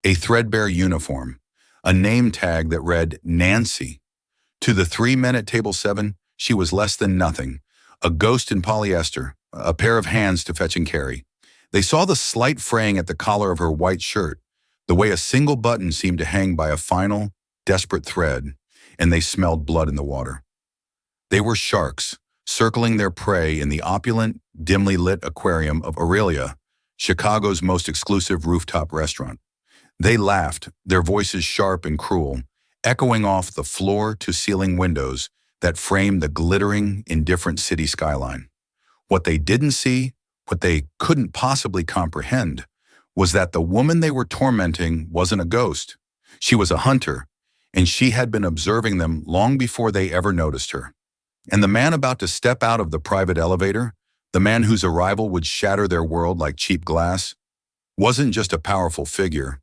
A threadbare uniform, a name tag that read Nancy. To the three men at table 7, she was less than nothing, a ghost in polyester, a pair of hands to fetch and carry. They saw the slight fraying at the collar of her white shirt, the way a single button seemed to hang by a final, desperate thread, and they smelled blood in the water. They were sharks, circling their prey in the opulent, dimly lit aquarium of Aurelia, Chicago's most exclusive rooftop restaurant. They laughed, their voices sharp and cruel, echoing off the floor-to-ceiling windows that framed the glittering, indifferent city skyline. What they didn't see, what they couldn't possibly comprehend, was that the woman they were tormenting wasn't a ghost. She was a hunter, and she had been observing them long before they ever noticed her. And the man about to step out of the private elevator, the man whose arrival would shatter their world like cheap glass, wasn't just a powerful figure.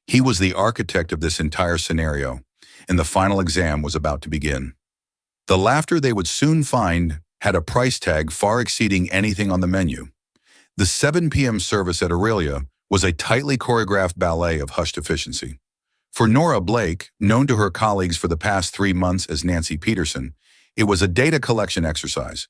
He was the architect of this entire scenario, and the final exam was about to begin. The laughter they would soon find had a price tag far exceeding anything on the menu. The 7 p.m. service at Aurelia was a tightly choreographed ballet of hushed efficiency. For Nora Blake, known to her colleagues for the past 3 months as Nancy Peterson, it was a data collection exercise.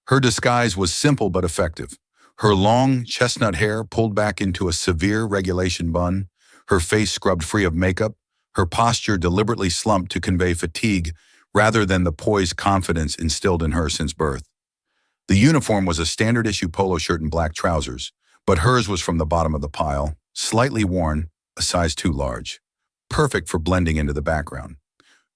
Her disguise was simple but effective. Her long, chestnut hair pulled back into a severe regulation bun, her face scrubbed free of makeup, her posture deliberately slumped to convey fatigue rather than the poised confidence instilled in her since birth. The uniform was a standard-issue polo shirt and black trousers, but hers was from the bottom of the pile, slightly worn, a size too large, perfect for blending into the background.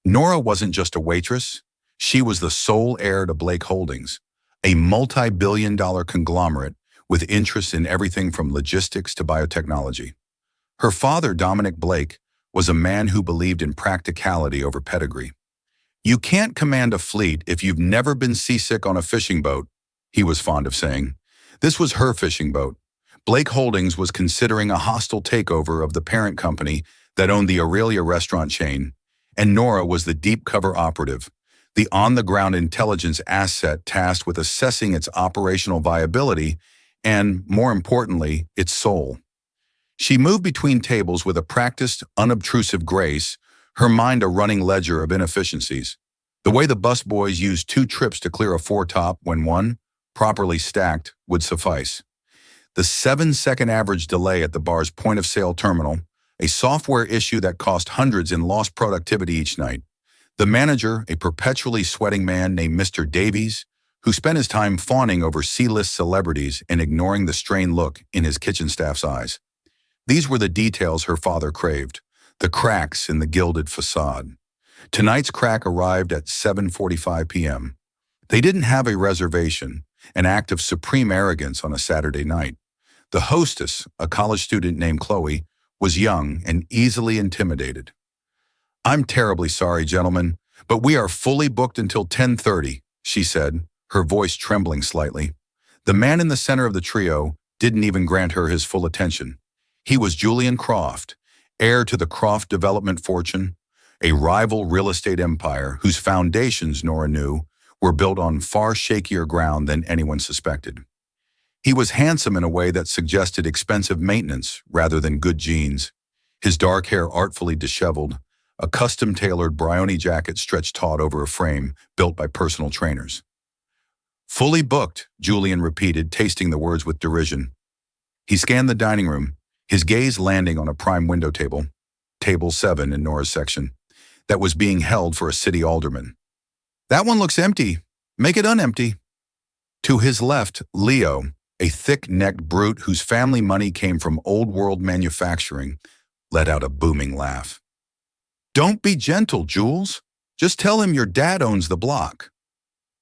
Nora wasn't just a waitress. She was the sole heir to Blake Holdings, a multi-billion-dollar conglomerate with interests in everything from logistics to biotechnology. Her father, Dominic Blake, was a man who believed in practicality over pedigree. "You can't command a fleet if you've never been seasick on a fishing boat," he was fond of saying. This was her fishing boat. Blake Holdings was considering a hostile takeover of the parent company that owned the Aurelia restaurant chain, and Nora was the deep cover operative, the on-the-ground intelligence asset tasked with assessing its operational viability and, more importantly, its soul. She moved between tables with a practiced, unobtrusive grace, her mind a running ledger of inefficiencies. The way the busboys used 2 trips to clear a 4-top when one, properly stacked, would suffice. The 7-second average delay at the bar's point-of-sale terminal, a software issue that cost hundreds in lost productivity each night. The manager, a perpetually sweating man named Mr. Davies, who spent his time fawning over C-list celebrities and ignoring the strained look in his kitchen staff's eyes. These were the details her father craved, the cracks in the gilded facade. Tonight's crack arrived at 7:45 p.m. They didn't have a reservation, an act of supreme arrogance on a Saturday night. The hostess, a college student named Chloe, was young and easily intimidated. "I'm terribly sorry, gentlemen, but we are fully booked until 10:30, she said, her voice trembling slightly. The man in the center of the trio didn't even grant her his full attention. He was Julian Croft, heir to the Croft development fortune, a rival real estate empire whose foundations, Nora knew, were built on far shakier ground than anyone suspected. He was handsome in a way that suggested expensive maintenance rather than good genes, his dark hair artfully disheveled, a custom-tailored Brioni jacket stretched taut over a frame built by personal trainers. "Fully booked," Julian repeated, tasting the words with derision. He scanned the dining room, his gaze landing on a prime window table, table 7 in Nora's section, that was being held for a city alderman. "That one looks empty. Make it unempty." To his left, Leo, a thick-necked brute whose family money came from old-world manufacturing, let out a booming laugh. "Don't be gentle, Jules. Just tell him your dad owns the block."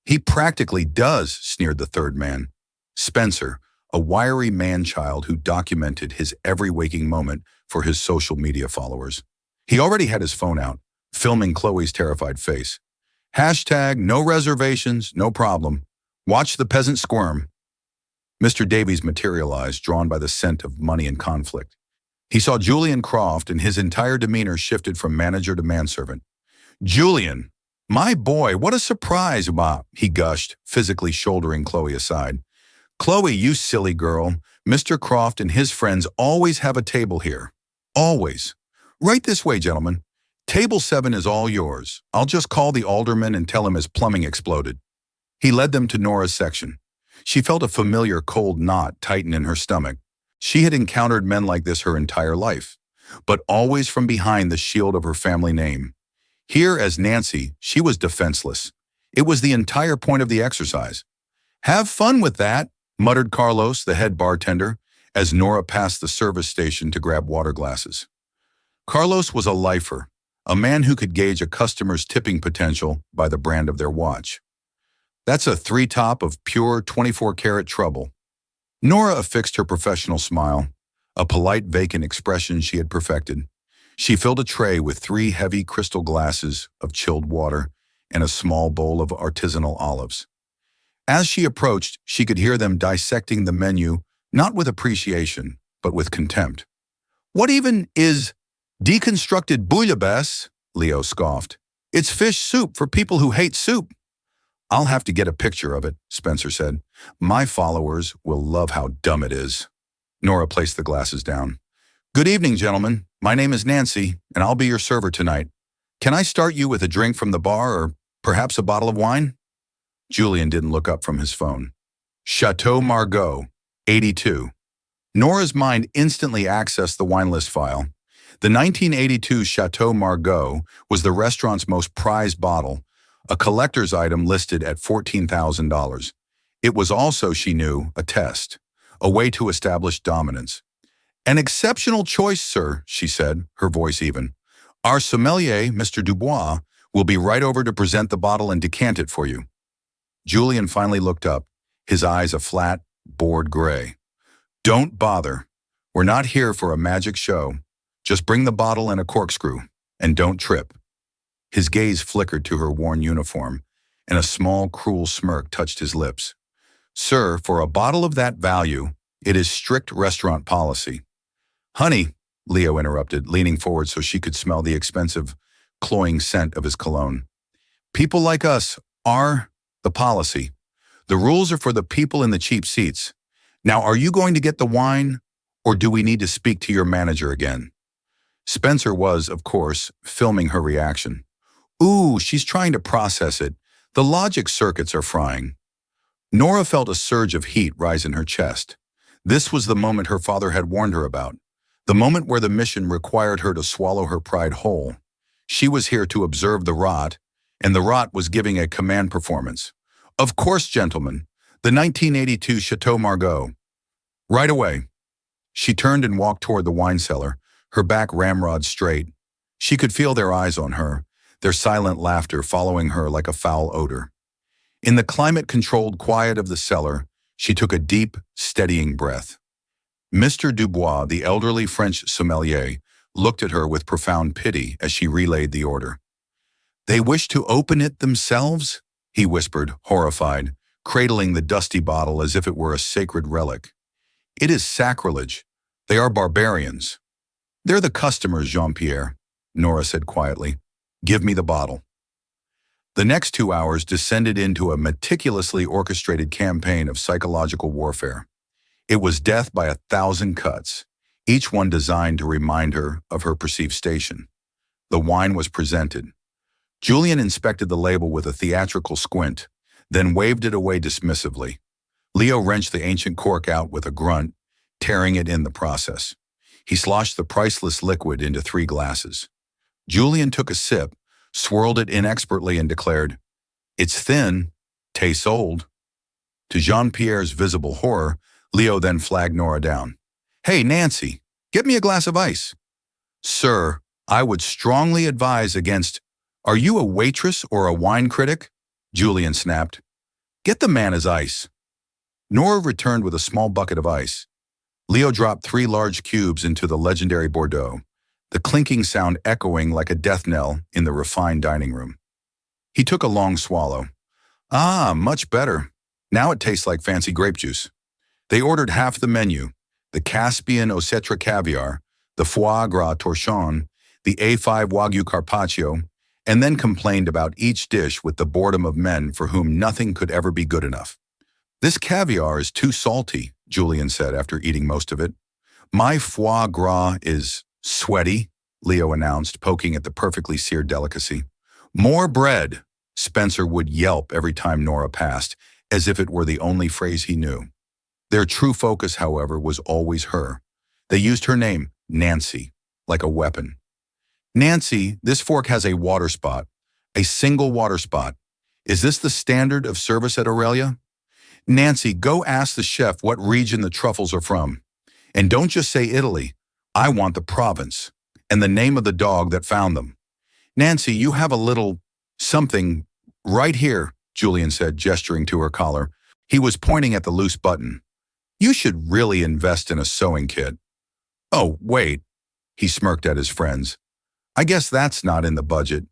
"He practically does," sneered the third man. Spencer, a wiry man-child who documented his every waking moment for his social media followers. He already had his phone out, filming Chloe's terrified face. Hashtag no reservations, no problem. Watch the peasant squirm. Mr. Davies materialized, drawn by the scent of money and conflict. He saw Julian Croft, and his entire demeanor shifted from manager to manservant. "Julian, my boy, what a surprise, Ma," he gushed, physically shouldering Chloe aside. "Chloe, you silly girl, Mr. Croft and his friends always have a table here." Always. Right this way, gentlemen. Table 7 is all yours. I'll just call the alderman and tell him his plumbing exploded. He led them to Nora's section. She felt a familiar cold knot tighten in her stomach. She had encountered men like this her entire life, but always from behind the shield of her family name. Here, as Nancy, she was defenseless. It was the entire point of the exercise. "Have fun with that," muttered Carlos, the head bartender, as Nora passed the service station to grab water glasses. Carlos was a lifer, a man who could gauge a customer's tipping potential by the brand of their watch. "That's a 3-top of pure 24-karat trouble." Nora affixed her professional smile, a polite, vacant expression she had perfected. She filled a tray with 3 heavy crystal glasses of chilled water and a small bowl of artisanal olives. As she approached, she could hear them dissecting the menu, not with appreciation, but with contempt. "What even is deconstructed bouillabaisse?" Leo scoffed. "It's fish soup for people who hate soup." "I'll have to get a picture of it," Spencer said. "My followers will love how dumb it is." Nora placed the glasses down. "Good evening, gentlemen. My name is Nancy, and I'll be your server tonight. Can I start you with a drink from the bar or perhaps a bottle of wine?" Julian didn't look up from his phone. "Chateau Margaux, 82. Nora's mind instantly accessed the wine list file. The 1982 Chateau Margaux was the restaurant's most prized bottle, a collector's item listed at $14,000. It was also, she knew, a test, a way to establish dominance. "An exceptional choice, sir," she said, her voice even. "Our sommelier, Mr. Dubois, will be right over to present the bottle and decant it for you." Julian finally looked up, his eyes a flat, bored gray. "Don't bother. We're not here for a magic show. Just bring the bottle and a corkscrew, and don't trip." His gaze flickered to her worn uniform, and a small, cruel smirk touched his lips. "Sir, for a bottle of that value, it is strict restaurant policy." "Honey," Leo interrupted, leaning forward so she could smell the expensive, cloying scent of his cologne. "People like us are the policy. The rules are for the people in the cheap seats. Now, are you going to get the wine, or do we need to speak to your manager again?" Spencer was, of course, filming her reaction. "Ooh, she's trying to process it. The logic circuits are frying." Nora felt a surge of heat rise in her chest. This was the moment her father had warned her about, the moment where the mission required her to swallow her pride whole. She was here to observe the rot, and the rot was giving a command performance. "Of course, gentlemen, the 1982 Chateau Margaux." "Right away." She turned and walked toward the wine cellar, her back ramrod straight. She could feel their eyes on her, their silent laughter following her like a foul odor. In the climate-controlled quiet of the cellar, she took a deep, steadying breath. Mr. Dubois, the elderly French sommelier, looked at her with profound pity as she relayed the order. "They wish to open it themselves?" he whispered, horrified, cradling the dusty bottle as if it were a sacred relic. "It is sacrilege. They are barbarians." "They're the customers, Jean-Pierre," Nora said quietly. "Give me the bottle." The next 2 hours descended into a meticulously orchestrated campaign of psychological warfare. It was death by 1,000 cuts, each one designed to remind her of her perceived station. The wine was presented. Julian inspected the label with a theatrical squint, then waved it away dismissively. Leo wrenched the ancient cork out with a grunt, tearing it in the process. He sloshed the priceless liquid into 3 glasses. Julian took a sip, swirled it inexpertly, and declared, "It's thin, tastes old." To Jean-Pierre's visible horror, Leo then flagged Nora down. "Hey, Nancy, get me a glass of ice." "Sir, I would strongly advise against—" "Are you a waitress or a wine critic?" Julian snapped. "Get the man his ice." Nora returned with a small bucket of ice. Leo dropped 3 large cubes into the legendary Bordeaux, the clinking sound echoing like a death knell in the refined dining room. He took a long swallow. "Ah, much better. Now it tastes like fancy grape juice." They ordered half the menu, the Caspian Osetra caviar, the foie gras torchon, the A5 Wagyu carpaccio, and then complained about each dish with the boredom of men for whom nothing could ever be good enough. "This caviar is too salty," Julian said after eating most of it. "My foie gras is Sweaty, Leo announced, poking at the perfectly seared delicacy. More bread, Spencer would yelp every time Nora passed, as if it were the only phrase he knew. Their true focus, however, was always her. They used her name, Nancy, like a weapon. Nancy, this fork has a water spot. A single water spot. Is this the standard of service at Aurelia? Nancy, go ask the chef what region the truffles are from. And don't just say Italy. I want the province and the name of the dog that found them. Nancy, you have a little something right here, Julian said, gesturing to her collar. He was pointing at the loose button. You should really invest in a sewing kit. Oh, wait, he smirked at his friends. I guess that's not in the budget.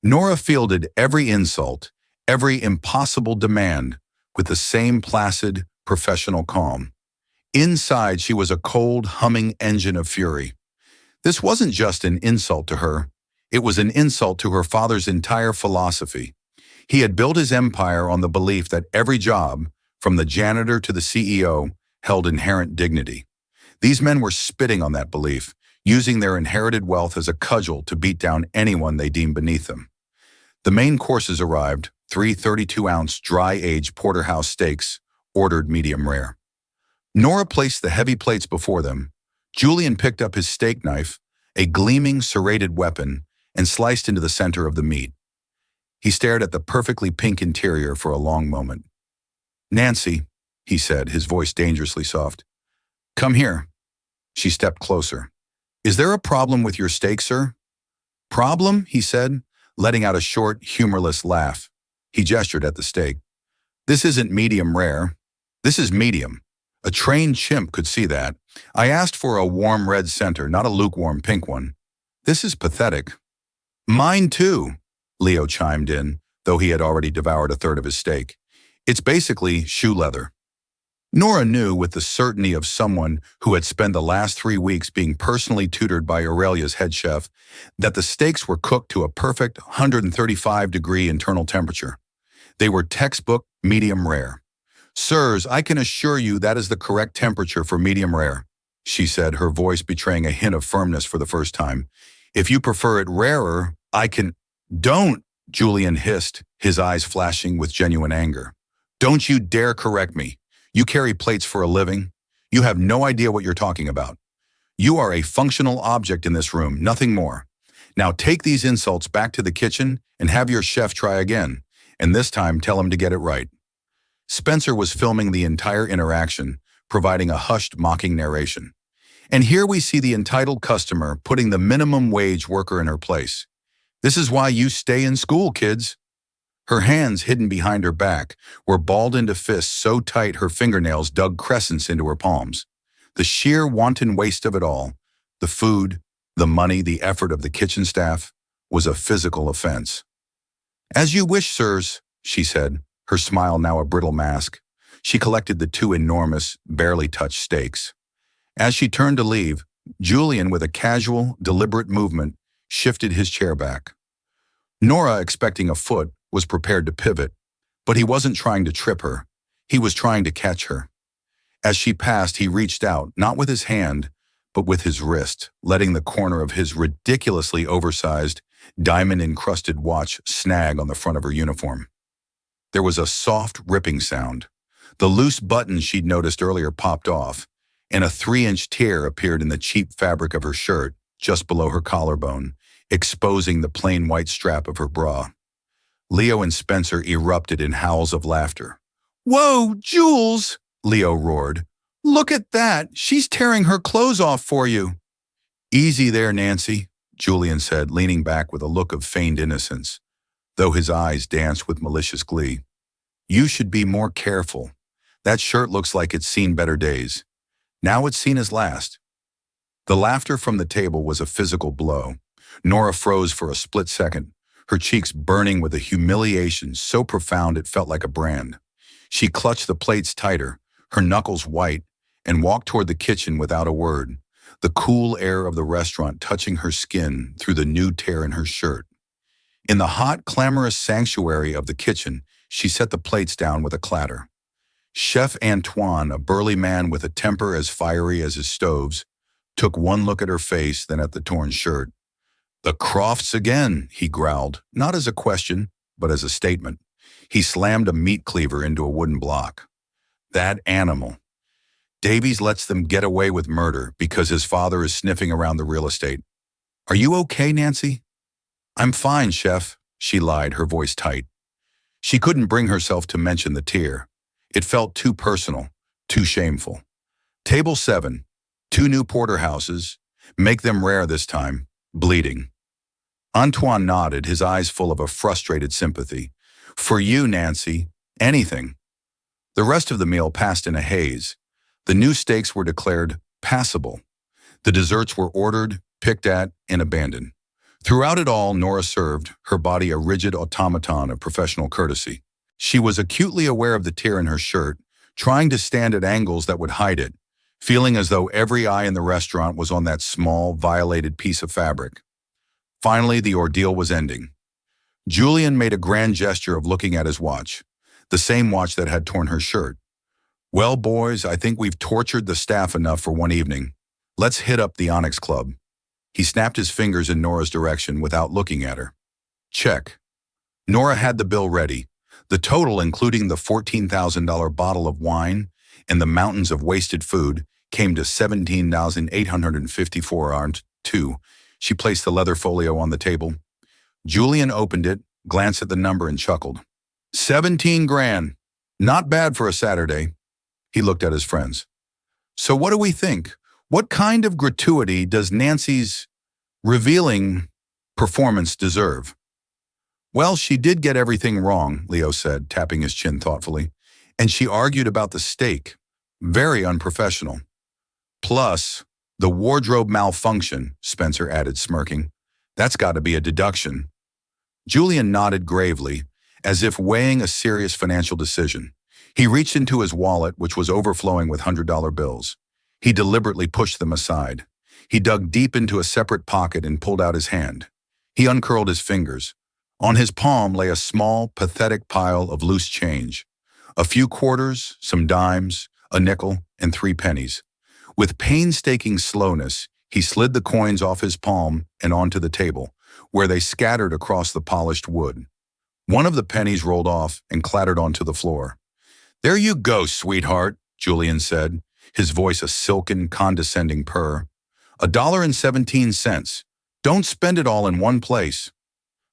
Nora fielded every insult, every impossible demand, with the same placid, professional calm. Inside, she was a cold, humming engine of fury. This wasn't just an insult to her. It was an insult to her father's entire philosophy. He had built his empire on the belief that every job, from the janitor to the CEO, held inherent dignity. These men were spitting on that belief, using their inherited wealth as a cudgel to beat down anyone they deemed beneath them. The main courses arrived, 3 32-ounce dry-aged porterhouse steaks, ordered medium rare. Nora placed the heavy plates before them. Julian picked up his steak knife, a gleaming, serrated weapon, and sliced into the center of the meat. He stared at the perfectly pink interior for a long moment. Nancy, he said, his voice dangerously soft. Come here. She stepped closer. Is there a problem with your steak, sir? Problem, he said, letting out a short, humorless laugh. He gestured at the steak. This isn't medium rare. This is medium. A trained chimp could see that. I asked for a warm red center, not a lukewarm pink one. This is pathetic. Mine too, Leo chimed in, though he had already devoured a third of his steak. It's basically shoe leather. Nora knew with the certainty of someone who had spent the last 3 weeks being personally tutored by Aurelia's head chef that the steaks were cooked to a perfect 135-degree internal temperature. They were textbook medium rare. Sirs, I can assure you that is the correct temperature for medium rare, she said, her voice betraying a hint of firmness for the first time. If you prefer it rarer, I can— Don't, Julian hissed, his eyes flashing with genuine anger. Don't you dare correct me. You carry plates for a living. You have no idea what you're talking about. You are a functional object in this room, nothing more. Now take these insults back to the kitchen and have your chef try again, and this time tell him to get it right. Spencer was filming the entire interaction, providing a hushed, mocking narration. And here we see the entitled customer putting the minimum wage worker in her place. This is why you stay in school, kids. Her hands, hidden behind her back, were balled into fists so tight her fingernails dug crescents into her palms. The sheer wanton waste of it all, the food, the money, the effort of the kitchen staff, was a physical offense. As you wish, sirs, she said, her smile now a brittle mask. She collected the 2 enormous, barely touched steaks. As she turned to leave, Julian, with a casual, deliberate movement, shifted his chair back. Nora, expecting a foot, was prepared to pivot, but he wasn't trying to trip her. He was trying to catch her. As she passed, he reached out, not with his hand, but with his wrist, letting the corner of his ridiculously oversized, diamond-encrusted watch snag on the front of her uniform. There was a soft, ripping sound. The loose button she'd noticed earlier popped off, and a 3-inch tear appeared in the cheap fabric of her shirt, just below her collarbone, exposing the plain white strap of her bra. Leo and Spencer erupted in howls of laughter. Whoa, Jules, Leo roared. Look at that. She's tearing her clothes off for you. Easy there, Nancy, Julian said, leaning back with a look of feigned innocence, though his eyes danced with malicious glee. You should be more careful. That shirt looks like it's seen better days. Now it's seen his last. The laughter from the table was a physical blow. Nora froze for a split second, her cheeks burning with a humiliation so profound it felt like a brand. She clutched the plates tighter, her knuckles white, and walked toward the kitchen without a word, the cool air of the restaurant touching her skin through the new tear in her shirt. In the hot, clamorous sanctuary of the kitchen, she set the plates down with a clatter. Chef Antoine, a burly man with a temper as fiery as his stoves, took one look at her face, then at the torn shirt. "The Crofts again," he growled, not as a question, but as a statement. He slammed a meat cleaver into a wooden block. "That animal. Davies lets them get away with murder because his father is sniffing around the real estate. Are you okay, Nancy?" "I'm fine, Chef," she lied, her voice tight. She couldn't bring herself to mention the tear. It felt too personal, too shameful. Table 7, 2 new porterhouses, make them rare this time, bleeding. Antoine nodded, his eyes full of a frustrated sympathy. "For you, Nancy, anything." The rest of the meal passed in a haze. The new steaks were declared passable. The desserts were ordered, picked at, and abandoned. Throughout it all, Nora served, her body a rigid automaton of professional courtesy. She was acutely aware of the tear in her shirt, trying to stand at angles that would hide it, feeling as though every eye in the restaurant was on that small, violated piece of fabric. Finally, the ordeal was ending. Julian made a grand gesture of looking at his watch, the same watch that had torn her shirt. "Well, boys, I think we've tortured the staff enough for one evening. Let's hit up the Onyx Club." He snapped his fingers in Nora's direction without looking at her. Check. Nora had the bill ready. The total, including the $14,000 bottle of wine and the mountains of wasted food, came to $17,854. She placed the leather folio on the table. Julian opened it, glanced at the number, and chuckled. 17 grand. Not bad for a Saturday. He looked at his friends. "So what do we think? What kind of gratuity does Nancy's revealing performance deserve?" "Well, she did get everything wrong," Leo said, tapping his chin thoughtfully. "And she argued about the steak. Very unprofessional." "Plus, the wardrobe malfunction," Spencer added, smirking. "That's got to be a deduction." Julian nodded gravely, as if weighing a serious financial decision. He reached into his wallet, which was overflowing with $100 bills. He deliberately pushed them aside. He dug deep into a separate pocket and pulled out his hand. He uncurled his fingers. On his palm lay a small, pathetic pile of loose change. A few quarters, some dimes, a nickel, and 3 pennies. With painstaking slowness, he slid the coins off his palm and onto the table, where they scattered across the polished wood. One of the pennies rolled off and clattered onto the floor. "There you go, sweetheart," Julian said, his voice a silken, condescending purr. $1.17. Don't spend it all in one place."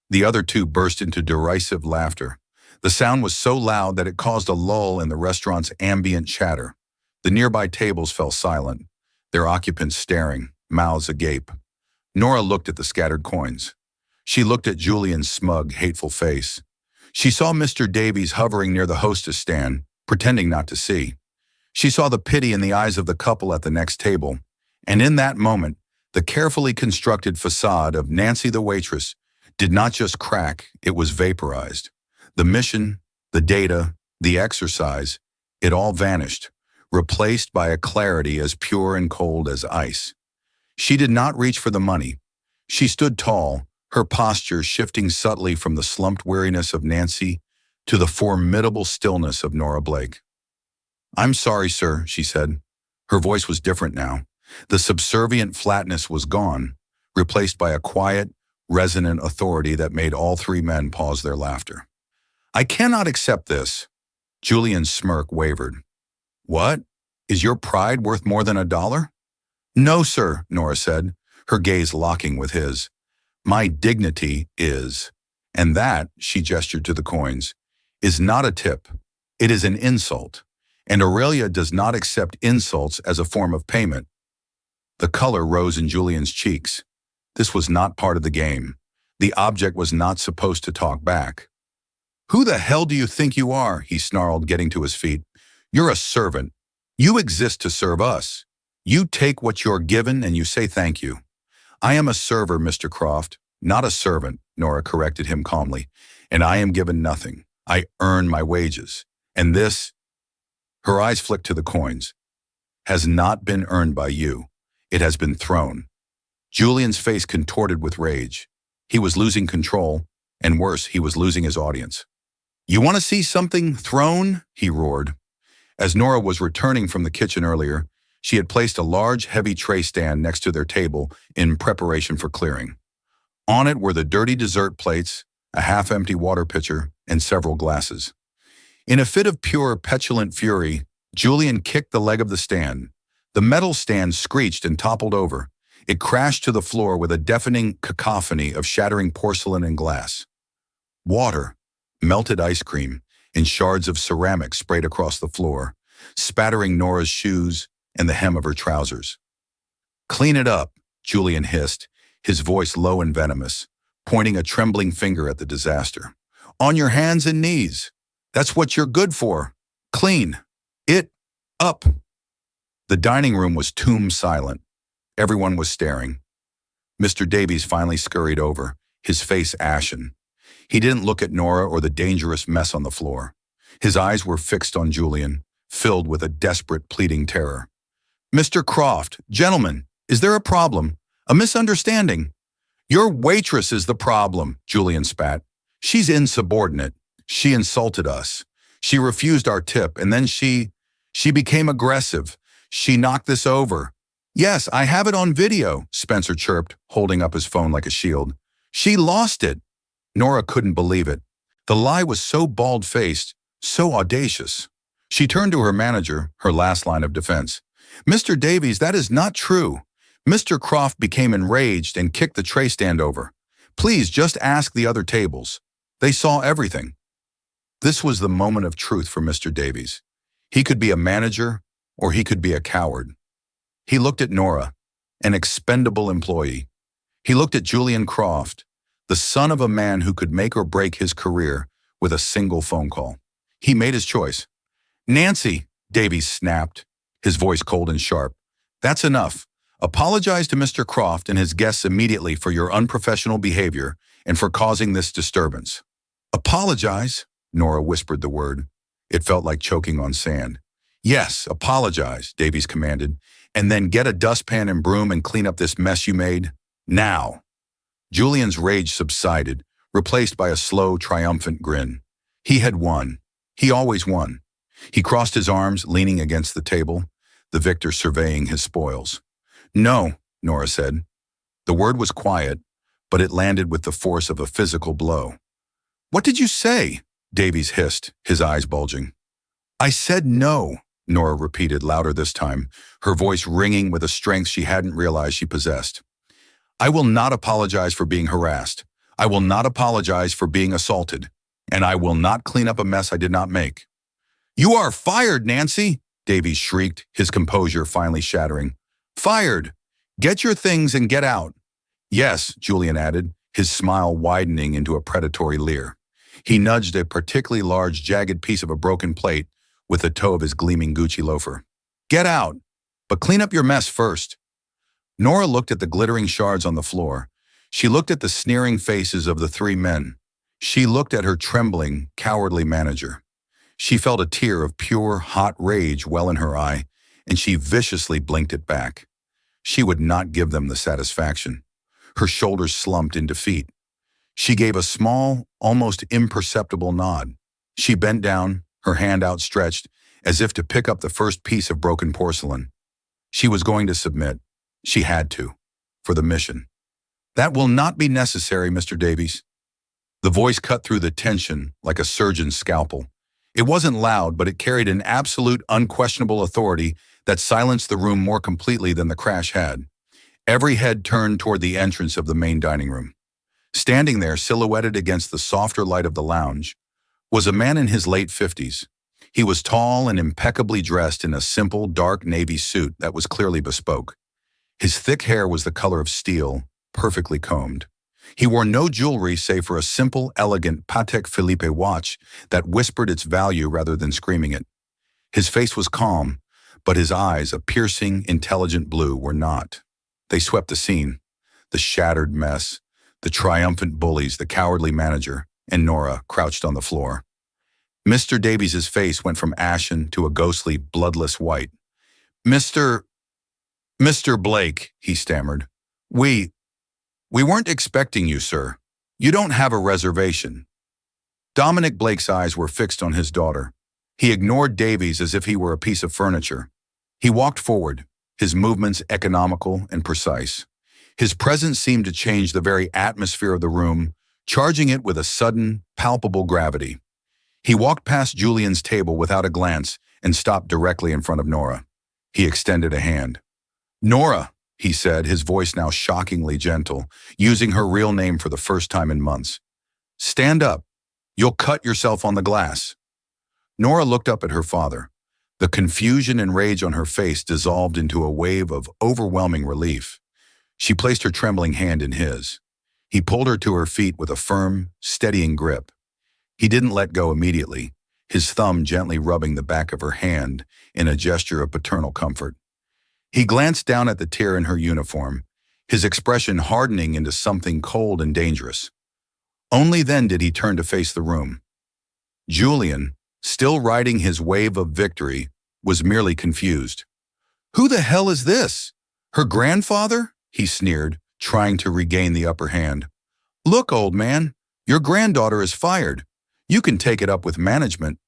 The other two burst into derisive laughter. The sound was so loud that it caused a lull in the restaurant's ambient chatter. The nearby tables fell silent, their occupants staring, mouths agape. Nora looked at the scattered coins. She looked at Julian's smug, hateful face. She saw Mr. Davies hovering near the hostess stand, pretending not to see. She saw the pity in the eyes of the couple at the next table, and in that moment, the carefully constructed facade of Nancy the waitress did not just crack, it was vaporized. The mission, the data, the exercise, it all vanished, replaced by a clarity as pure and cold as ice. She did not reach for the money. She stood tall, her posture shifting subtly from the slumped weariness of Nancy to the formidable stillness of Nora Blake. "I'm sorry, sir," she said. Her voice was different now. The subservient flatness was gone, replaced by a quiet, resonant authority that made all 3 men pause their laughter. "I cannot accept this." Julian's smirk wavered. "What? Is your pride worth more than $1? "No, sir," Nora said, her gaze locking with his. "My dignity is. And that," she gestured to the coins, "is not a tip. It is an insult. And Aurelia does not accept insults as a form of payment." The color rose in Julian's cheeks. This was not part of the game. The object was not supposed to talk back. "Who the hell do you think you are?" he snarled, getting to his feet. "You're a servant. You exist to serve us. You take what you're given and you say thank you." "I am a server, Mr. Croft, not a servant," Nora corrected him calmly. "And I am given nothing. I earn my wages. And this," her eyes flicked to the coins, "has not been earned by you. It has been thrown." Julian's face contorted with rage. He was losing control, and worse, he was losing his audience. "You want to see something thrown?" he roared. As Nora was returning from the kitchen earlier, She had placed a large, heavy tray stand next to their table in preparation for clearing. On it were the dirty dessert plates, a half-empty water pitcher, and several glasses. In a fit of pure, petulant fury, Julian kicked the leg of the stand. The metal stand screeched and toppled over. It crashed to the floor with a deafening cacophony of shattering porcelain and glass. Water, melted ice cream, and shards of ceramic sprayed across the floor, spattering Nora's shoes and the hem of her trousers. "Clean it up," Julian hissed, his voice low and venomous, pointing a trembling finger at the disaster. "On your hands and knees. That's what you're good for. Clean it up." The dining room was tomb silent. Everyone was staring. Mr. Davies finally scurried over, his face ashen. He didn't look at Nora or the dangerous mess on the floor. His eyes were fixed on Julian, filled with a desperate, pleading terror. "Mr. Croft, gentlemen, is there a problem? A misunderstanding?" "Your waitress is the problem," Julian spat. "She's insubordinate. She insulted us. She refused our tip, and then she became aggressive. She knocked this over." "Yes, I have it on video," Spencer chirped, holding up his phone like a shield. "She lost it." Nora couldn't believe it. The lie was so bald-faced, so audacious. She turned to her manager, her last line of defense. "Mr. Davies, that is not true." Mr. Croft became enraged and kicked the tray stand over. "Please just ask the other tables. They saw everything." This was the moment of truth for Mr. Davies. He could be a manager, or he could be a coward. He looked at Nora, an expendable employee. He looked at Julian Croft, the son of a man who could make or break his career with a single phone call. He made his choice. "Nancy," Davies snapped, his voice cold and sharp, "that's enough. Apologize to Mr. Croft and his guests immediately for your unprofessional behavior and for causing this disturbance." "Apologize?" Nora whispered the word. It felt like choking on sand. "Yes, apologize," Davies commanded, "and then get a dustpan and broom and clean up this mess you made. Now." Julian's rage subsided, replaced by a slow, triumphant grin. He had won. He always won. He crossed his arms, leaning against the table, the victor surveying his spoils. "No," Nora said. The word was quiet, but it landed with the force of a physical blow. "What did you say?" Davies hissed, his eyes bulging. "I said no," Nora repeated louder this time, her voice ringing with a strength she hadn't realized she possessed. "I will not apologize for being harassed. I will not apologize for being assaulted. And I will not clean up a mess I did not make." "You are fired, Nancy!" Davies shrieked, his composure finally shattering. "Fired! Get your things and get out." "Yes," Julian added, his smile widening into a predatory leer. He nudged a particularly large, jagged piece of a broken plate with the toe of his gleaming Gucci loafer. "Get out! But clean up your mess first." Nora looked at the glittering shards on the floor. She looked at the sneering faces of the three men. She looked at her trembling, cowardly manager. She felt a tear of pure, hot rage well in her eye, and she viciously blinked it back. She would not give them the satisfaction. Her shoulders slumped in defeat. She gave a small, almost imperceptible nod. She bent down, her hand outstretched, as if to pick up the first piece of broken porcelain. She was going to submit. She had to, for the mission. "That will not be necessary, Mr. Davies." The voice cut through the tension like a surgeon's scalpel. It wasn't loud, but it carried an absolute, unquestionable authority that silenced the room more completely than the crash had. Every head turned toward the entrance of the main dining room. Standing there, silhouetted against the softer light of the lounge, was a man in his late 50s. He was tall and impeccably dressed in a simple, dark navy suit that was clearly bespoke. His thick hair was the color of steel, perfectly combed. He wore no jewelry save for a simple, elegant Patek Philippe watch that whispered its value rather than screaming it. His face was calm, but his eyes, a piercing, intelligent blue, were not. They swept the scene, the shattered mess, the triumphant bullies, the cowardly manager, and Nora crouched on the floor. Mr. Davies's face went from ashen to a ghostly, bloodless white. Mr. Blake," he stammered. We weren't expecting you, sir. You don't have a reservation." Dominic Blake's eyes were fixed on his daughter. He ignored Davies as if he were a piece of furniture. He walked forward, his movements economical and precise. His presence seemed to change the very atmosphere of the room, charging it with a sudden, palpable gravity. He walked past Julian's table without a glance and stopped directly in front of Nora. He extended a hand. "Nora," he said, his voice now shockingly gentle, using her real name for the first time in months. "Stand up. You'll cut yourself on the glass." Nora looked up at her father. The confusion and rage on her face dissolved into a wave of overwhelming relief. She placed her trembling hand in his. He pulled her to her feet with a firm, steadying grip. He didn't let go immediately, his thumb gently rubbing the back of her hand in a gesture of paternal comfort. He glanced down at the tear in her uniform, his expression hardening into something cold and dangerous. Only then did he turn to face the room. Julian, still riding his wave of victory, was merely confused. "Who the hell is this? Her grandfather?" he sneered, trying to regain the upper hand. "Look, old man, your granddaughter is fired. You can take it up with management."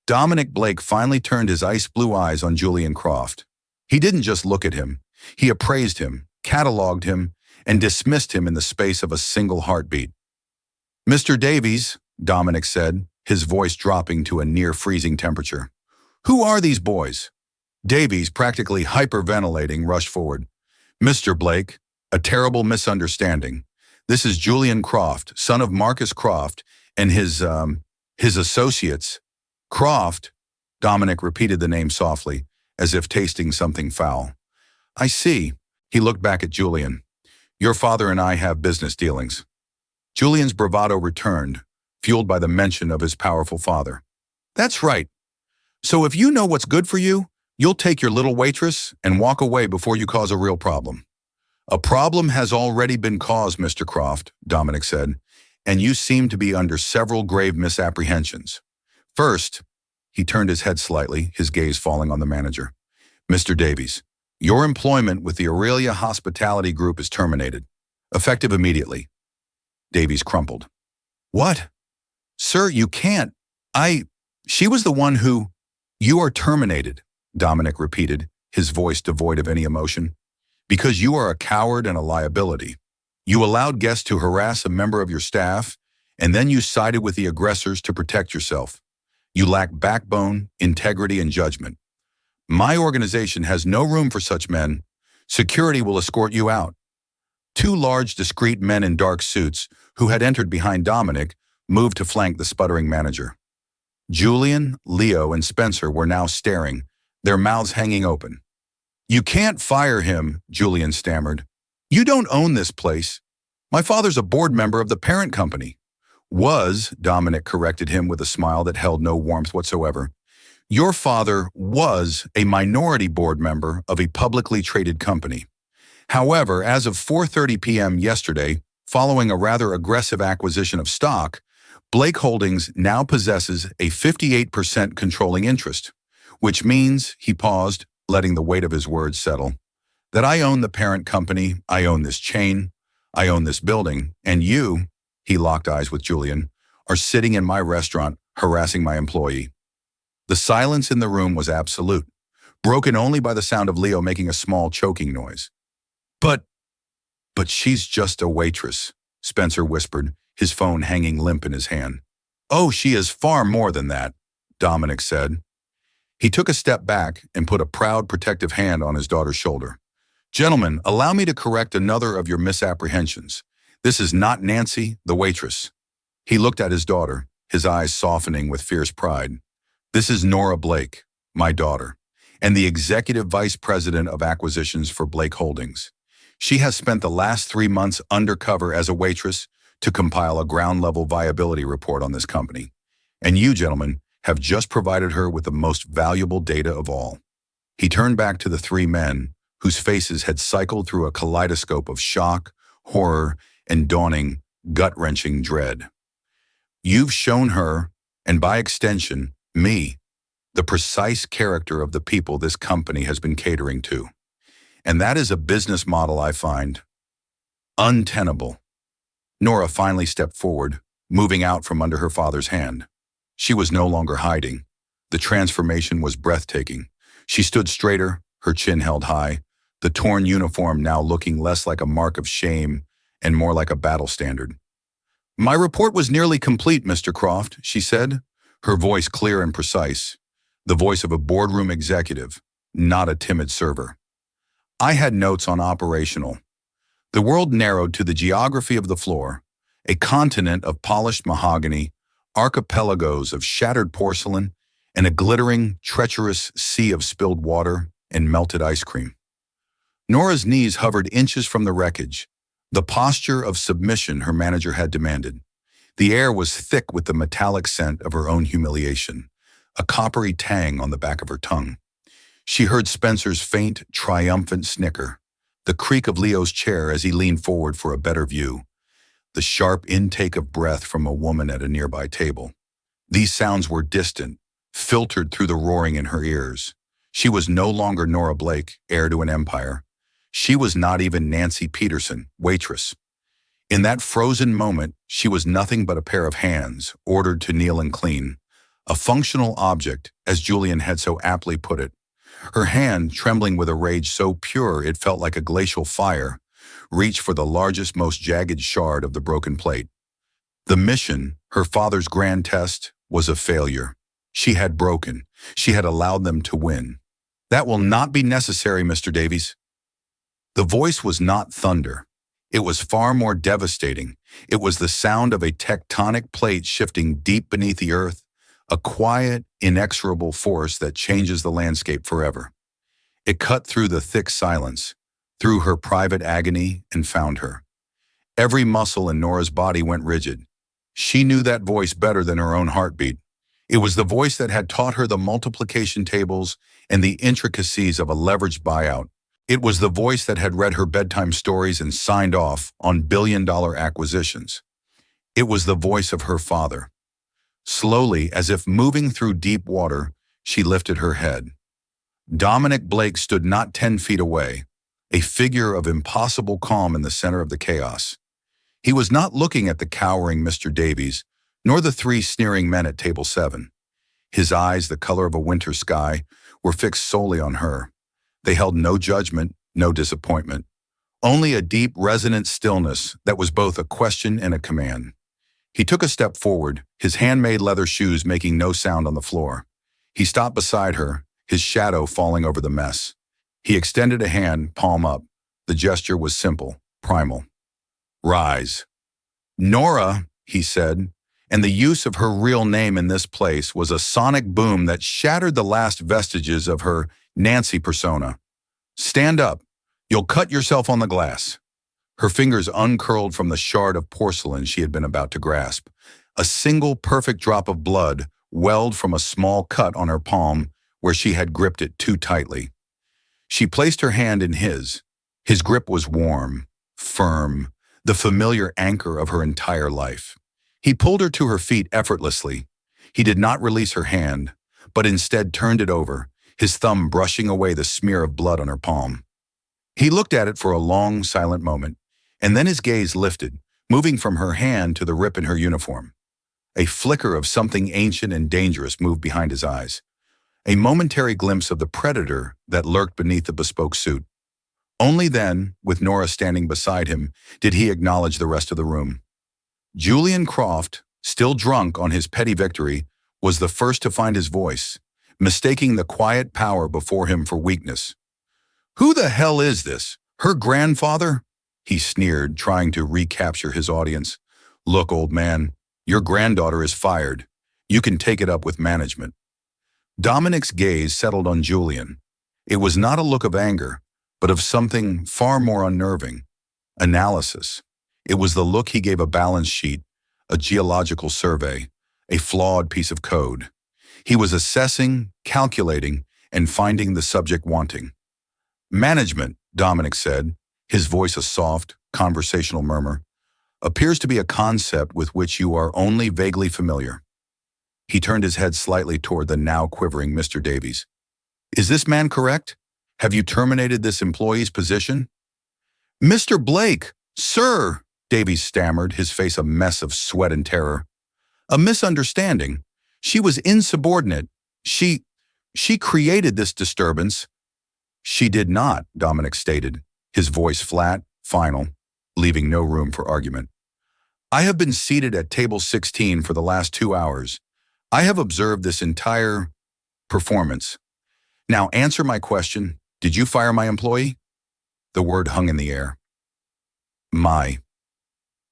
Dominic Blake finally turned his ice-blue eyes on Julian Croft. He didn't just look at him. He appraised him, cataloged him, and dismissed him in the space of a single heartbeat. "Mr. Davies," Dominic said, his voice dropping to a near-freezing temperature. "Who are these boys?" Davies, practically hyperventilating, rushed forward. "Mr. Blake, a terrible misunderstanding. This is Julian Croft, son of Marcus Croft, and his associates." "Croft," Dominic repeated the name softly, as if tasting something foul. "I see." He looked back at Julian. "Your father and I have business dealings." Julian's bravado returned, fueled by the mention of his powerful father. "That's right. So if you know what's good for you, you'll take your little waitress and walk away before you cause a real problem." "A problem has already been caused, Mr. Croft," Dominic said, "and you seem to be under several grave misapprehensions. First," he turned his head slightly, his gaze falling on the manager. "Mr. Davies, your employment with the Aurelia Hospitality Group is terminated, effective immediately." Davies crumpled. "What? Sir, you can't. She was the one who—" "You are terminated," Dominic repeated, his voice devoid of any emotion, "because you are a coward and a liability. You allowed guests to harass a member of your staff, and then you sided with the aggressors to protect yourself. You lack backbone, integrity, and judgment. My organization has no room for such men. Security will escort you out." Two large, discreet men in dark suits, who had entered behind Dominic, moved to flank the sputtering manager. Julian, Leo, and Spencer were now staring, their mouths hanging open. "You can't fire him," Julian stammered. "You don't own this place. My father's a board member of the parent company." "Was," Dominic corrected him with a smile that held no warmth whatsoever. "Your father was a minority board member of a publicly traded company. However, as of 4:30 p.m. yesterday, following a rather aggressive acquisition of stock, Blake Holdings now possesses a 58% controlling interest, which means," he paused, letting the weight of his words settle, "that I own the parent company, I own this chain, I own this building, and you," he locked eyes with Julian, "are sitting in my restaurant harassing my employee." The silence in the room was absolute, broken only by the sound of Leo making a small choking noise. But she's just a waitress," Spencer whispered, his phone hanging limp in his hand. "Oh, she is far more than that," Dominic said. He took a step back and put a proud, protective hand on his daughter's shoulder. "Gentlemen, allow me to correct another of your misapprehensions. This is not Nancy, the waitress." He looked at his daughter, his eyes softening with fierce pride. "This is Nora Blake, my daughter, and the executive vice president of acquisitions for Blake Holdings. She has spent the last 3 months undercover as a waitress to compile a ground-level viability report on this company. And you, gentlemen, have just provided her with the most valuable data of all." He turned back to the three men, whose faces had cycled through a kaleidoscope of shock, horror, and dawning, gut-wrenching dread. "You've shown her, and by extension, me, the precise character of the people this company has been catering to. And that is a business model I find untenable." Nora finally stepped forward, moving out from under her father's hand. She was no longer hiding. The transformation was breathtaking. She stood straighter, her chin held high, the torn uniform now looking less like a mark of shame and more like a battle standard. "My report was nearly complete, Mr. Croft," she said, her voice clear and precise, the voice of a boardroom executive, not a timid server. "I had notes on operational." The world narrowed to the geography of the floor, a continent of polished mahogany, archipelagos of shattered porcelain, and a glittering, treacherous sea of spilled water and melted ice cream. Nora's knees hovered inches from the wreckage, the posture of submission her manager had demanded. The air was thick with the metallic scent of her own humiliation, a coppery tang on the back of her tongue. She heard Spencer's faint, triumphant snicker, the creak of Leo's chair as he leaned forward for a better view, the sharp intake of breath from a woman at a nearby table. These sounds were distant, filtered through the roaring in her ears. She was no longer Nora Blake, heir to an empire. She was not even Nancy Peterson, waitress. In that frozen moment, she was nothing but a pair of hands, ordered to kneel and clean. A functional object, as Julian had so aptly put it. Her hand, trembling with a rage so pure it felt like a glacial fire, reached for the largest, most jagged shard of the broken plate. The mission, her father's grand test, was a failure. She had broken. She had allowed them to win. "That will not be necessary, Mr. Davies." The voice was not thunder. It was far more devastating. It was the sound of a tectonic plate shifting deep beneath the earth, a quiet, inexorable force that changes the landscape forever. It cut through the thick silence, through her private agony, and found her. Every muscle in Nora's body went rigid. She knew that voice better than her own heartbeat. It was the voice that had taught her the multiplication tables and the intricacies of a leveraged buyout. It was the voice that had read her bedtime stories and signed off on billion-dollar acquisitions. It was the voice of her father. Slowly, as if moving through deep water, she lifted her head. Dominic Blake stood not 10 feet away, a figure of impossible calm in the center of the chaos. He was not looking at the cowering Mr. Davies, nor the three sneering men at table 7. His eyes, the color of a winter sky, were fixed solely on her. They held no judgment, no disappointment, only a deep, resonant stillness that was both a question and a command. He took a step forward, his handmade leather shoes making no sound on the floor. He stopped beside her, his shadow falling over the mess. He extended a hand, palm up. The gesture was simple, primal. "Rise." "Nora," he said, and the use of her real name in this place was a sonic boom that shattered the last vestiges of her Nancy persona. "Stand up. You'll cut yourself on the glass." Her fingers uncurled from the shard of porcelain she had been about to grasp. A single perfect drop of blood welled from a small cut on her palm where she had gripped it too tightly. She placed her hand in his. His grip was warm, firm, the familiar anchor of her entire life. He pulled her to her feet effortlessly. He did not release her hand, but instead turned it over, his thumb brushing away the smear of blood on her palm. He looked at it for a long, silent moment, and then his gaze lifted, moving from her hand to the rip in her uniform. A flicker of something ancient and dangerous moved behind his eyes, a momentary glimpse of the predator that lurked beneath the bespoke suit. Only then, with Nora standing beside him, did he acknowledge the rest of the room. Julian Croft, still drunk on his petty victory, was the first to find his voice, mistaking the quiet power before him for weakness. "Who the hell is this? Her grandfather?" he sneered, trying to recapture his audience. "Look, old man, your granddaughter is fired. You can take it up with management." Dominic's gaze settled on Julian. It was not a look of anger, but of something far more unnerving. Analysis. It was the look he gave a balance sheet, a geological survey, a flawed piece of code. He was assessing, calculating, and finding the subject wanting. "Management," Dominic said, his voice a soft, conversational murmur, "appears to be a concept with which you are only vaguely familiar." He turned his head slightly toward the now quivering Mr. Davies. "Is this man correct? Have you terminated this employee's position?" "Mr. Blake, sir," Davies stammered, his face a mess of sweat and terror. "A misunderstanding. She was insubordinate. She created this disturbance." She did not, Dominic stated, his voice flat, final, leaving no room for argument. I have been seated at table 16 for the last 2 hours. I have observed this entire performance. Now answer my question. Did you fire my employee? The word hung in the air. My.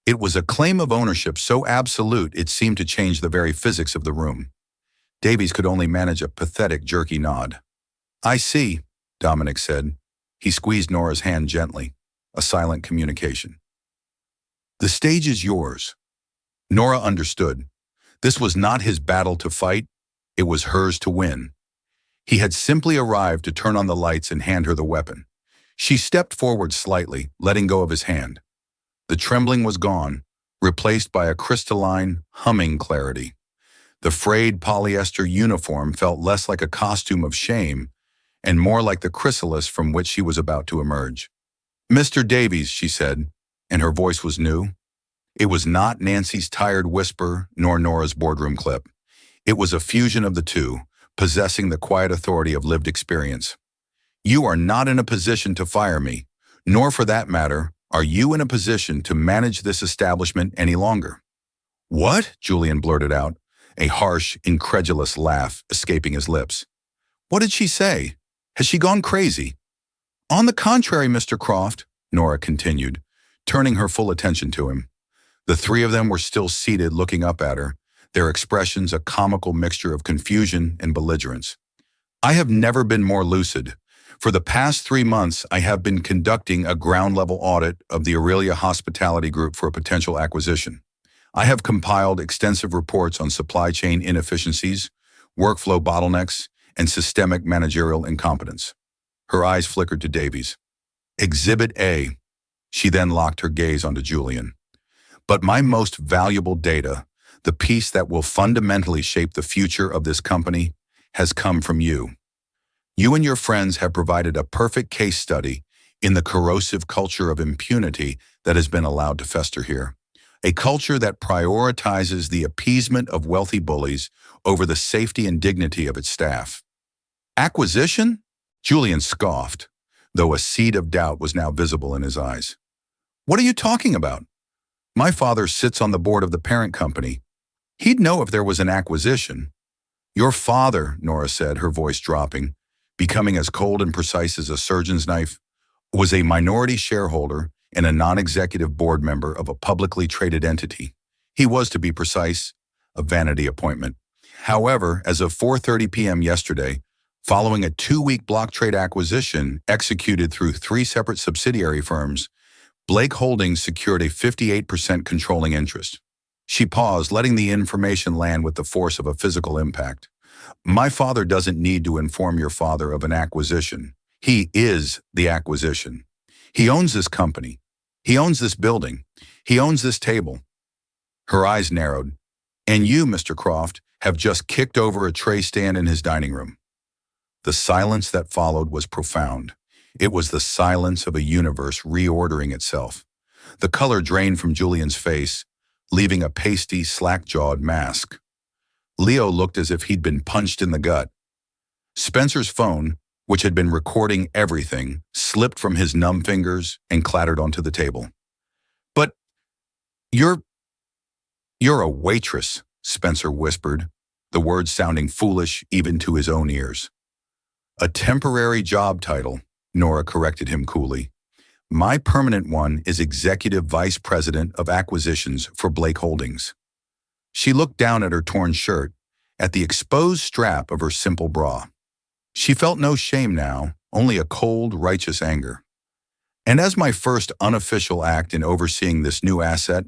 It was a claim of ownership so absolute it seemed to change the very physics of the room. Davies could only manage a pathetic, jerky nod. I see, Dominic said. He squeezed Nora's hand gently, a silent communication. The stage is yours. Nora understood. This was not his battle to fight, it was hers to win. He had simply arrived to turn on the lights and hand her the weapon. She stepped forward slightly, letting go of his hand. The trembling was gone, replaced by a crystalline, humming clarity. The frayed polyester uniform felt less like a costume of shame and more like the chrysalis from which she was about to emerge. Mr. Davies, she said, and her voice was new. It was not Nancy's tired whisper nor Nora's boardroom clip. It was a fusion of the two, possessing the quiet authority of lived experience. You are not in a position to fire me, nor for that matter, are you in a position to manage this establishment any longer. What? Julian blurted out, a harsh, incredulous laugh escaping his lips. What did she say? Has she gone crazy? On the contrary, Mr. Croft, Nora continued, turning her full attention to him. The three of them were still seated looking up at her, their expressions a comical mixture of confusion and belligerence. I have never been more lucid. For the past 3 months, I have been conducting a ground-level audit of the Aurelia Hospitality Group for a potential acquisition. I have compiled extensive reports on supply chain inefficiencies, workflow bottlenecks, and systemic managerial incompetence. Her eyes flickered to Davies. Exhibit A. She then locked her gaze onto Julian. But my most valuable data, the piece that will fundamentally shape the future of this company, has come from you. You and your friends have provided a perfect case study in the corrosive culture of impunity that has been allowed to fester here. A culture that prioritizes the appeasement of wealthy bullies over the safety and dignity of its staff. Acquisition? Julian scoffed, though a seed of doubt was now visible in his eyes. What are you talking about? My father sits on the board of the parent company. He'd know if there was an acquisition. Your father, Nora said, her voice dropping, becoming as cold and precise as a surgeon's knife, was a minority shareholder and a non-executive board member of a publicly traded entity. He was, to be precise, a vanity appointment. However, as of 4:30 p.m. yesterday, following a 2-week block trade acquisition executed through 3 separate subsidiary firms, Blake Holdings secured a 58% controlling interest. She paused, letting the information land with the force of a physical impact. My father doesn't need to inform your father of an acquisition. He is the acquisition. He owns this company. He owns this building. He owns this table. Her eyes narrowed. And you, Mr. Croft, have just kicked over a tray stand in his dining room. The silence that followed was profound. It was the silence of a universe reordering itself. The color drained from Julian's face, leaving a pasty, slack-jawed mask. Leo looked as if he'd been punched in the gut. Spencer's phone, which had been recording everything, slipped from his numb fingers and clattered onto the table. But you're a waitress, Spencer whispered, the words sounding foolish even to his own ears. A temporary job title, Nora corrected him coolly. My permanent one is Executive Vice President of Acquisitions for Blake Holdings. She looked down at her torn shirt, at the exposed strap of her simple bra. She felt no shame now, only a cold, righteous anger. And as my first unofficial act in overseeing this new asset,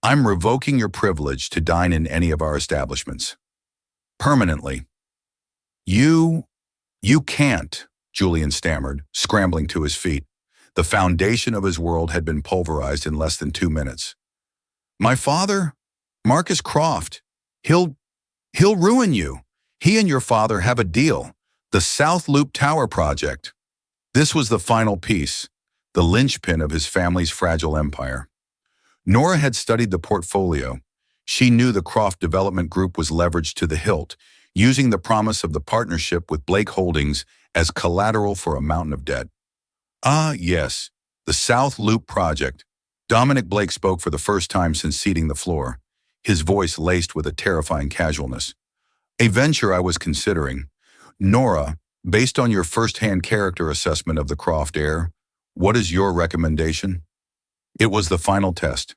I'm revoking your privilege to dine in any of our establishments. Permanently. You can't, Julian stammered, scrambling to his feet. The foundation of his world had been pulverized in less than 2 minutes. My father, Marcus Croft, he'll ruin you. He and your father have a deal, the South Loop Tower project. This was the final piece, the linchpin of his family's fragile empire. Nora had studied the portfolio. She knew the Croft Development Group was leveraged to the hilt, using the promise of the partnership with Blake Holdings as collateral for a mountain of debt. Ah, yes, the South Loop Project. Dominic Blake spoke for the first time since ceding the floor, his voice laced with a terrifying casualness. A venture I was considering. Nora, based on your first-hand character assessment of the Croft heir, what is your recommendation? It was the final test,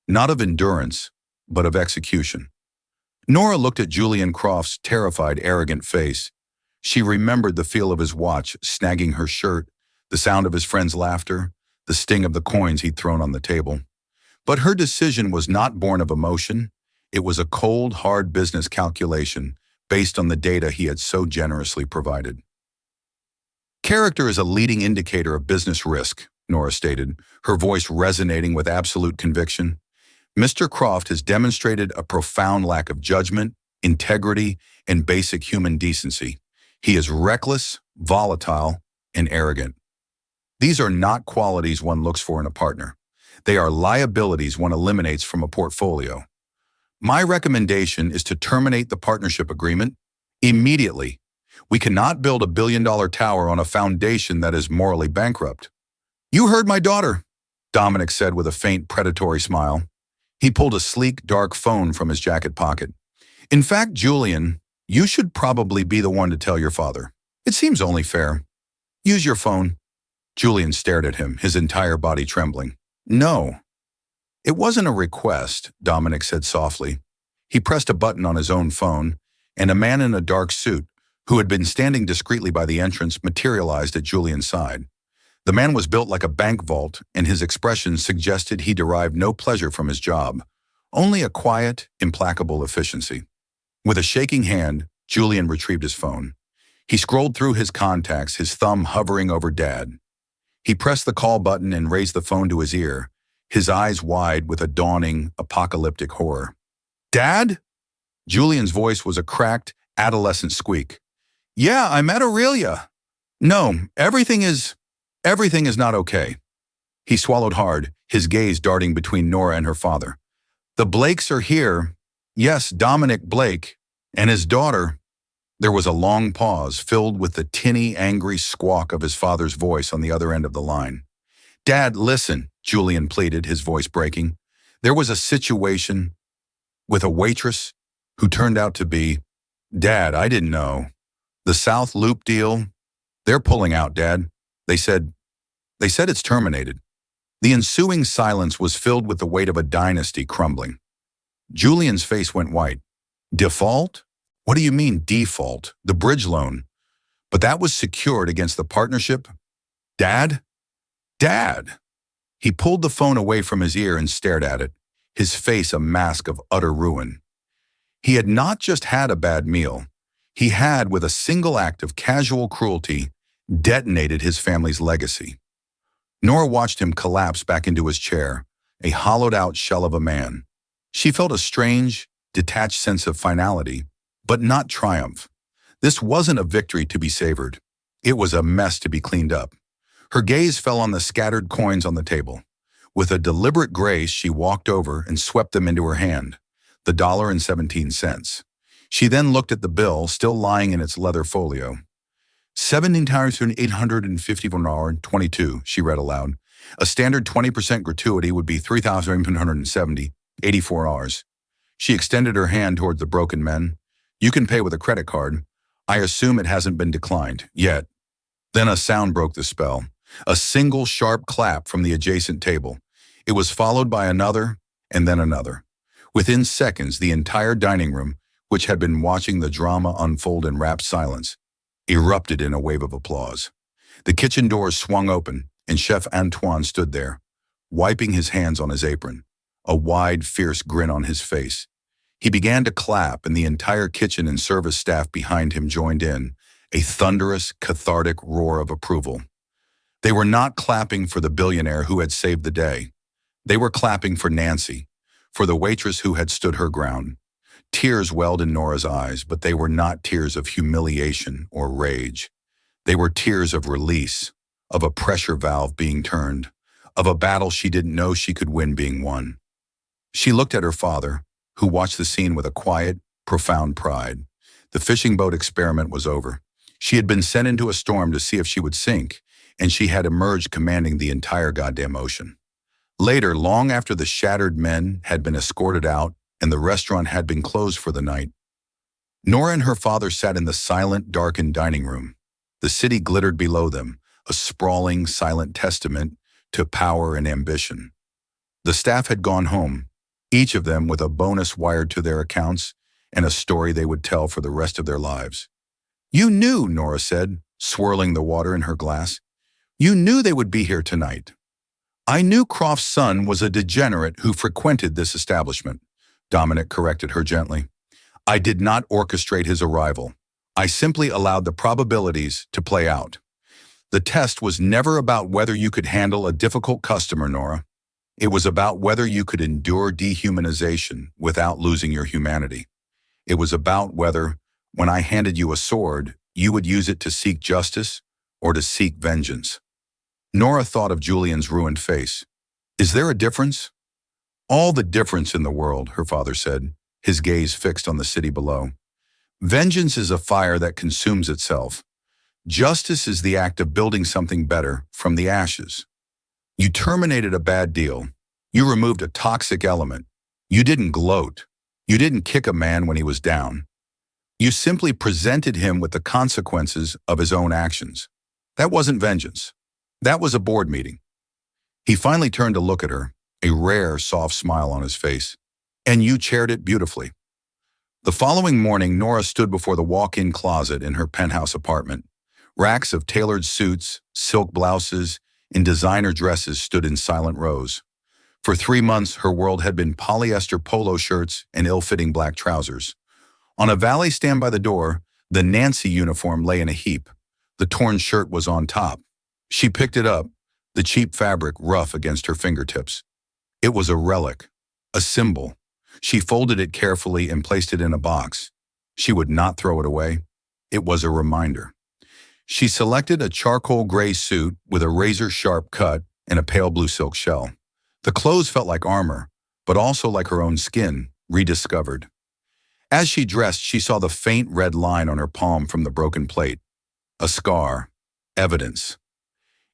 not of endurance, but of execution. Nora looked at Julian Croft's terrified, arrogant face. She remembered the feel of his watch snagging her shirt, the sound of his friend's laughter, the sting of the coins he'd thrown on the table. But her decision was not born of emotion. It was a cold, hard business calculation based on the data he had so generously provided. Character is a leading indicator of business risk, Nora stated, her voice resonating with absolute conviction. Mr. Croft has demonstrated a profound lack of judgment, integrity, and basic human decency. He is reckless, volatile, and arrogant. These are not qualities one looks for in a partner. They are liabilities one eliminates from a portfolio. My recommendation is to terminate the partnership agreement immediately. We cannot build $1 billion tower on a foundation that is morally bankrupt. You heard my daughter, Dominic said with a faint predatory smile. He pulled a sleek, dark phone from his jacket pocket. In fact, Julian, you should probably be the one to tell your father. It seems only fair. Use your phone. Julian stared at him, his entire body trembling. No. It wasn't a request, Dominic said softly. He pressed a button on his own phone, and a man in a dark suit, who had been standing discreetly by the entrance, materialized at Julian's side. The man was built like a bank vault, and his expression suggested he derived no pleasure from his job, only a quiet, implacable efficiency. With a shaking hand, Julian retrieved his phone. He scrolled through his contacts, his thumb hovering over Dad. He pressed the call button and raised the phone to his ear, his eyes wide with a dawning, apocalyptic horror. Dad? Julian's voice was a cracked, adolescent squeak. Yeah, I'm at Aurelia. No, everything is not okay. He swallowed hard, his gaze darting between Nora and her father. The Blakes are here. Yes, Dominic Blake and his daughter. There was a long pause, filled with the tinny, angry squawk of his father's voice on the other end of the line. Dad, listen, Julian pleaded, his voice breaking. There was a situation with a waitress who turned out to be... Dad, I didn't know. The South Loop deal? They're pulling out, Dad. They said it's terminated. The ensuing silence was filled with the weight of a dynasty crumbling. Julian's face went white. Default? What do you mean, default? The bridge loan. But that was secured against the partnership? Dad? Dad! He pulled the phone away from his ear and stared at it, his face a mask of utter ruin. He had not just had a bad meal. He had, with a single act of casual cruelty, detonated his family's legacy. Nora watched him collapse back into his chair, a hollowed-out shell of a man. She felt a strange, detached sense of finality, but not triumph. This wasn't a victory to be savored. It was a mess to be cleaned up. Her gaze fell on the scattered coins on the table. With a deliberate grace, she walked over and swept them into her hand, the $1.17. She then looked at the bill, still lying in its leather folio. $17,851.22, she read aloud. A standard 20% gratuity would be $3,770.84. She extended her hand toward the broken men. You can pay with a credit card. I assume it hasn't been declined yet. Then a sound broke the spell. A single sharp clap from the adjacent table. It was followed by another, and then another. Within seconds, the entire dining room, which had been watching the drama unfold in rapt silence, erupted in a wave of applause. The kitchen doors swung open, and Chef Antoine stood there, wiping his hands on his apron, a wide, fierce grin on his face. He began to clap, and the entire kitchen and service staff behind him joined in, a thunderous, cathartic roar of approval. They were not clapping for the billionaire who had saved the day. They were clapping for Nancy, for the waitress who had stood her ground. Tears welled in Nora's eyes, but they were not tears of humiliation or rage. They were tears of release, of a pressure valve being turned, of a battle she didn't know she could win being won. She looked at her father, who watched the scene with a quiet, profound pride. The fishing boat experiment was over. She had been sent into a storm to see if she would sink, and she had emerged commanding the entire goddamn ocean. Later, long after the shattered men had been escorted out and the restaurant had been closed for the night, Nora and her father sat in the silent, darkened dining room. The city glittered below them, a sprawling, silent testament to power and ambition. The staff had gone home, each of them with a bonus wired to their accounts and a story they would tell for the rest of their lives. "You knew," Nora said, swirling the water in her glass. "You knew they would be here tonight." "I knew Croft's son was a degenerate who frequented this establishment," Dominic corrected her gently. "I did not orchestrate his arrival. I simply allowed the probabilities to play out. The test was never about whether you could handle a difficult customer, Nora. It was about whether you could endure dehumanization without losing your humanity. It was about whether, when I handed you a sword, you would use it to seek justice or to seek vengeance." Nora thought of Julian's ruined face. "Is there a difference?" "All the difference in the world," her father said, his gaze fixed on the city below. "Vengeance is a fire that consumes itself. Justice is the act of building something better from the ashes. You terminated a bad deal. You removed a toxic element. You didn't gloat. You didn't kick a man when he was down. You simply presented him with the consequences of his own actions. That wasn't vengeance. That was a board meeting." He finally turned to look at her, a rare, soft smile on his face. "And you chaired it beautifully." The following morning, Nora stood before the walk-in closet in her penthouse apartment. Racks of tailored suits, silk blouses, and designer dresses stood in silent rows. For 3 months, her world had been polyester polo shirts and ill-fitting black trousers. On a valet stand by the door, the Nancy uniform lay in a heap. The torn shirt was on top. She picked it up, the cheap fabric rough against her fingertips. It was a relic, a symbol. She folded it carefully and placed it in a box. She would not throw it away. It was a reminder. She selected a charcoal gray suit with a razor-sharp cut and a pale blue silk shell. The clothes felt like armor, but also like her own skin, rediscovered. As she dressed, she saw the faint red line on her palm from the broken plate. A scar. Evidence.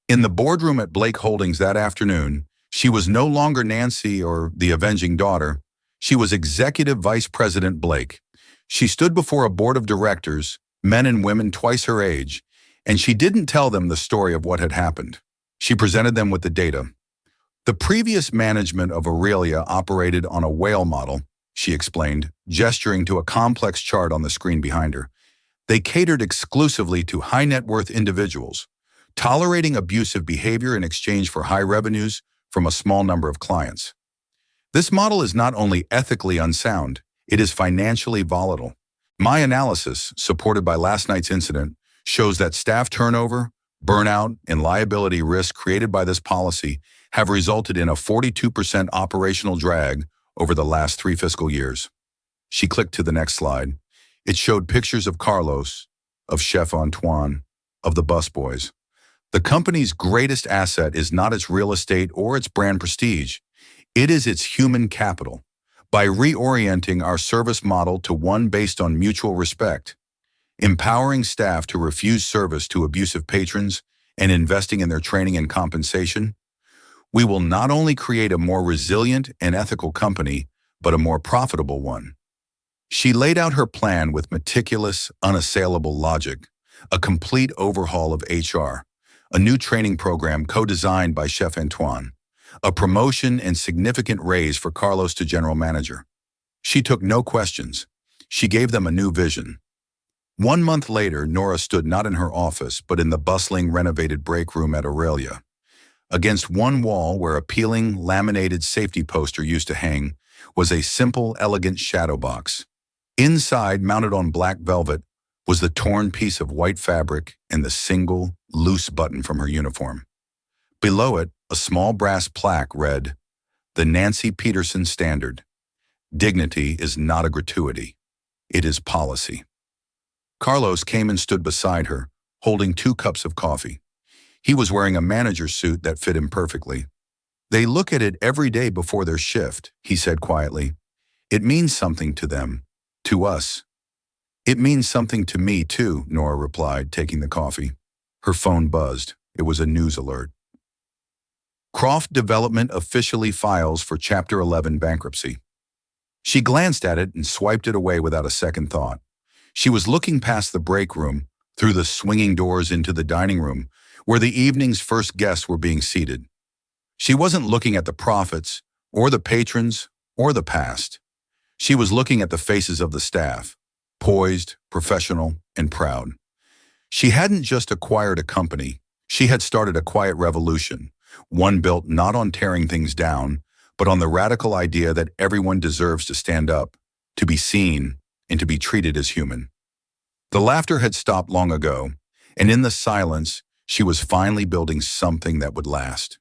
In the boardroom at Blake Holdings that afternoon, she was no longer Nancy or the avenging daughter. She was Executive Vice President Blake. She stood before a board of directors, men and women twice her age, and she didn't tell them the story of what had happened. She presented them with the data. "The previous management of Aurelia operated on a whale model," she explained, gesturing to a complex chart on the screen behind her. "They catered exclusively to high-net-worth individuals, tolerating abusive behavior in exchange for high revenues from a small number of clients. This model is not only ethically unsound, it is financially volatile. My analysis, supported by last night's incident, shows that staff turnover, burnout, and liability risk created by this policy have resulted in a 42% operational drag over the last 3 fiscal years." She clicked to the next slide. It showed pictures of Carlos, of Chef Antoine, of the busboys. The company's greatest asset is not its real estate or its brand prestige. It is its human capital. By reorienting our service model to one based on mutual respect, empowering staff to refuse service to abusive patrons, and investing in their training and compensation, we will not only create a more resilient and ethical company, but a more profitable one. She laid out her plan with meticulous, unassailable logic, a complete overhaul of HR, a new training program co-designed by Chef Antoine, a promotion and significant raise for Carlos to general manager. She took no questions. She gave them a new vision. 1 month later, Nora stood not in her office, but in the bustling, renovated break room at Aurelia. Against one wall, where a peeling, laminated safety poster used to hang, was a simple, elegant shadow box. Inside, mounted on black velvet, was the torn piece of white fabric and the single, loose button from her uniform. Below it, a small brass plaque read, "The Nancy Peterson Standard. Dignity is not a gratuity. It is policy." Carlos came and stood beside her, holding 2 cups of coffee. He was wearing a manager's suit that fit him perfectly. "They look at it every day before their shift," he said quietly. "It means something to them, to us. It means something to me, too, Nora replied, taking the coffee. Her phone buzzed. It was a news alert. Croft Development officially files for Chapter 11 bankruptcy. She glanced at it and swiped it away without a second thought. She was looking past the break room, through the swinging doors into the dining room, where the evening's first guests were being seated. She wasn't looking at the profits, or the patrons, or the past. She was looking at the faces of the staff, poised, professional, and proud. She hadn't just acquired a company, she had started a quiet revolution, one built not on tearing things down, but on the radical idea that everyone deserves to stand up, to be seen, and to be treated as human. The laughter had stopped long ago, and in the silence, she was finally building something that would last.